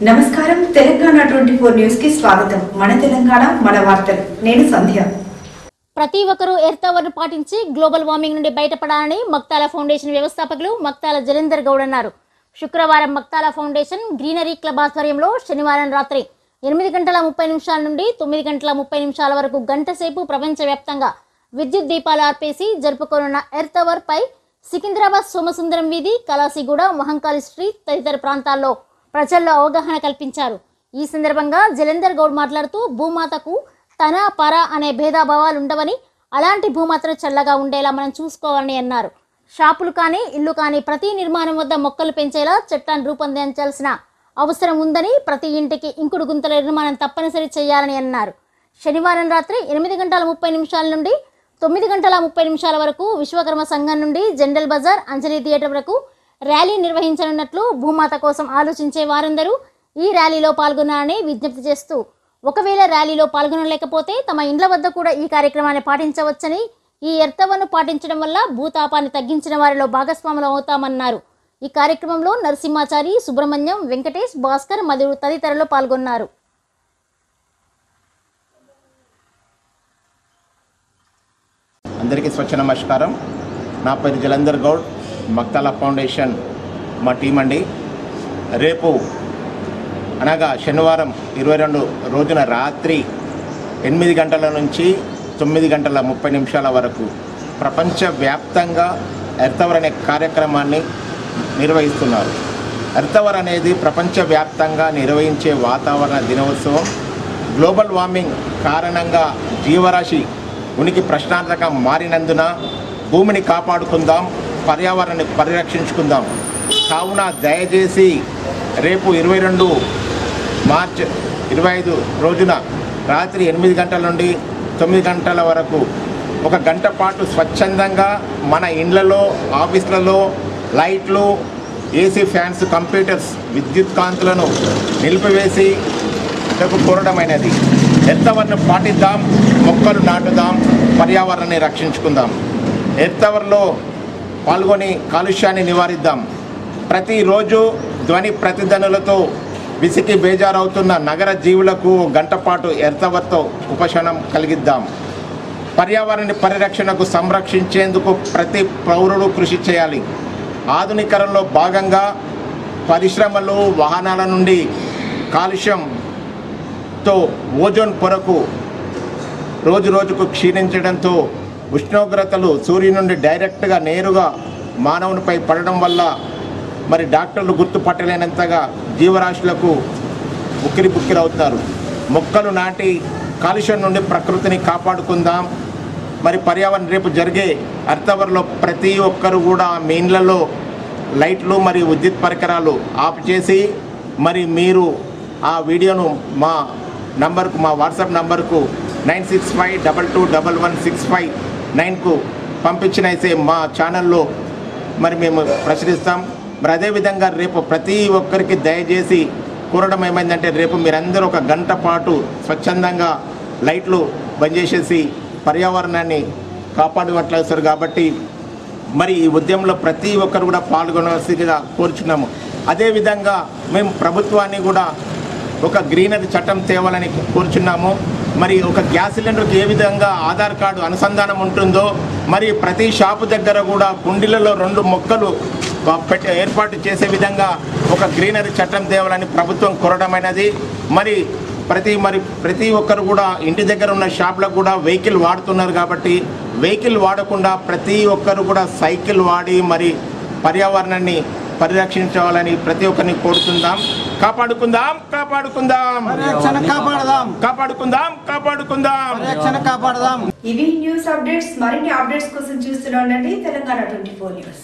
నమస్కారం తెలంగాణ 24 న్యూస్ కి స్వాగతం. మన తెలంగాణ మన వార్తలు. నేను సంధ్య. ప్రతి ఒక్కరూ ఎర్త్ అవర్ పాటించి గ్లోబల్ వార్మింగ్ నుండి బయటపడాలని మక్తాల ఫౌండేషన్ వ్యవస్థాపకులు మక్తాల జలేందర్ గౌడ్ అన్నారు. శుక్రవారం మక్తాల ఫౌండేషన్ గ్రీనరీ క్లబ్ ఆధ్వర్యంలో శనివారం రాత్రి 8:30 నుండి 9:30 వరకు గంట సేపు ప్రపంచవ్యాప్తంగా విద్యుత్ దీపాలు ఆర్పేసి జరుపుకోనున్న ఎర్త్ అవర్ పై సికింద్రాబాద్ సోమసుందరం వీధి, కలాసిగూడ, మహంకాళి స్ట్రీట్ తదితర ప్రాంతాల్లో ప్రజల్లో అవగాహన కల్పించారు. ఈ సందర్భంగా జలేందర్ గౌడ్ మాట్లాడుతూ భూమాతకు తన పర అనే భేదాభావాలు ఉండవని, అలాంటి భూమాతను చల్లగా ఉండేలా మనం చూసుకోవాలని అన్నారు. షాపులు కానీ ఇల్లు కానీ ప్రతి నిర్మాణం వద్ద మొక్కలు పెంచేలా చట్టాన్ని రూపొందించాల్సిన అవసరం ఉందని, ప్రతి ఇంటికి ఇంకుడు గుంతల నిర్మాణం తప్పనిసరి చేయాలని అన్నారు. శనివారం రాత్రి 8:30 నుండి 9:30 వరకు విశ్వకర్మ సంఘం నుండి జనరల్ బజార్, అంజలి థియేటర్ వరకు ర్యాలీ నిర్వహించనున్నట్లు భూమాత కోసం ఆలోచించే వారందరూ ఈ ర్యాలీలో పాల్గొనాలని విజ్ఞప్తి చేస్తూ, ఒకవేళ ర్యాలీలో పాల్గొనలేకపోతే తమ ఇండ్ల వద్ద కూడా ఈ కార్యక్రమాన్ని పాటించవచ్చని, ఈ ఎర్త్ అవర్ను పాటించడం వల్ల భూతాపాన్ని తగ్గించిన వారిలో భాగస్వాములు అవుతామన్నారు. ఈ కార్యక్రమంలో నరసింహాచారి, సుబ్రహ్మణ్యం, వెంకటేష్, భాస్కర్, మధు తదితరులు పాల్గొన్నారు. అందరికీ స్వచ్ఛ నమస్కారం. నా పేరు జలేందర్ గౌడ్, మక్తాల ఫౌండేషన్ మా టీం అండి. రేపు అనగా శనివారం 22 రోజున రాత్రి 8 గంటల నుంచి 9:30 వరకు ప్రపంచవ్యాప్తంగా ఎర్త్ అవర్ అనే కార్యక్రమాన్ని నిర్వహిస్తున్నారు. ఎర్త్ అవర్ అనేది ప్రపంచవ్యాప్తంగా నిర్వహించే వాతావరణ దినోత్సవం. గ్లోబల్ వార్మింగ్ కారణంగా జీవరాశి ఉనికి ప్రశ్నార్థకంగా మారినందున భూమిని కాపాడుకుందాం, పర్యావరణాన్ని పరిరక్షించుకుందాం. కావున దయచేసి రేపు 22 మార్చ్ 25 రోజున రాత్రి 8 గంటల నుండి 9 గంటల వరకు ఒక గంట పాటు స్వచ్ఛందంగా మన ఇండ్లలో, ఆఫీసులలో లైట్లు, ఏసీ ఫ్యాన్స్, కంప్యూటర్స్, విద్యుత్ కాంతులను నిలిపివేసి కోరడమైనది. ఎర్త్ అవర్ను పాటిద్దాం, మొక్కలు నాటుదాం, పర్యావరణాన్ని రక్షించుకుందాం. ఎర్త్ అవర్లో పాల్గొని కాలుష్యాన్ని నివారిద్దాం. ప్రతిరోజు ధ్వని ప్రతిధ్వనులతో విసికి బేజారవుతున్న నగర జీవులకు గంట పాటు ఎర్త్ అవర్తో ఉపశమనం కలిగిద్దాం. పర్యావరణ పరిరక్షణకు సంరక్షించేందుకు ప్రతి పౌరుడు కృషి చేయాలి. ఆధునీకరణలో భాగంగా పరిశ్రమలు, వాహనాల నుండి కాలుష్యంతో ఓజోన్ పొరకు రోజుకు క్షీణించడంతో ఉష్ణోగ్రతలు సూర్యుని నుండి డైరెక్ట్గా నేరుగా మానవునిపై పడడం వల్ల మరి డాక్టర్లు గుర్తుపట్టలేనంతగా జీవరాశులకు ఉక్కిరిబుక్కిరవుతారు. మొక్కలు నాటి కాలుష్యం నుండి ప్రకృతిని కాపాడుకుందాం. మరి పర్యావరణం రేపు జరిగే ఎర్త్ అవర్లో ప్రతి ఒక్కరు కూడా మీ ఇళ్లలో లైట్లు మరియు విద్యుత్ పరికరాలు ఆఫ్ చేసి, మరి మీరు ఆ వీడియోను మా వాట్సాప్ నంబర్కు 9652221165 పంపించినైతే మా ఛానల్లో మరి మేము ప్రచురిస్తాం. మరి అదేవిధంగా రేపు ప్రతి ఒక్కరికి దయచేసి కోరడం ఏమైందంటే, రేపు మీరందరూ ఒక గంట పాటు స్వచ్ఛందంగా లైట్లు బంద్ చేసేసి పర్యావరణాన్ని కాపాడుకోవట్లేదు కాబట్టి మరి ఈ ఉద్యమంలో ప్రతి ఒక్కరు కూడా పాల్గొనవలసిందిగా కోరుచున్నాము. అదేవిధంగా మేము ప్రభుత్వాన్ని కూడా ఒక గ్రీనరీ చట్టం తేవాలని కోరుచున్నాము. మరి ఒక గ్యాస్ సిలిండర్కి ఏ విధంగా ఆధార్ కార్డు అనుసంధానం ఉంటుందో, మరి ప్రతి షాపు దగ్గర కూడా కుండీలలో 2 మొక్కలు ఏర్పాటు చేసే విధంగా ఒక గ్రీనరీ చట్టం తేవాలని ప్రభుత్వం కోరడమైనది. మరి ప్రతి ఒక్కరు కూడా ఇంటి దగ్గర ఉన్న షాపులకు కూడా వెహికల్ వాడుతున్నారు కాబట్టి వెహికల్ వాడకుండా ప్రతి ఒక్కరు కూడా సైకిల్ వాడి మరి పర్యావరణాన్ని పరిరక్షించాలని ప్రతి ఒక్కరిని కోరుతుందాం. కాపాడుకుందాం. ఇవి న్యూస్ అప్డేట్స్. మరిన్ని అప్డేట్స్ కోసం చూస్తూనే ఉండండి తెలంగాణ 24 న్యూస్.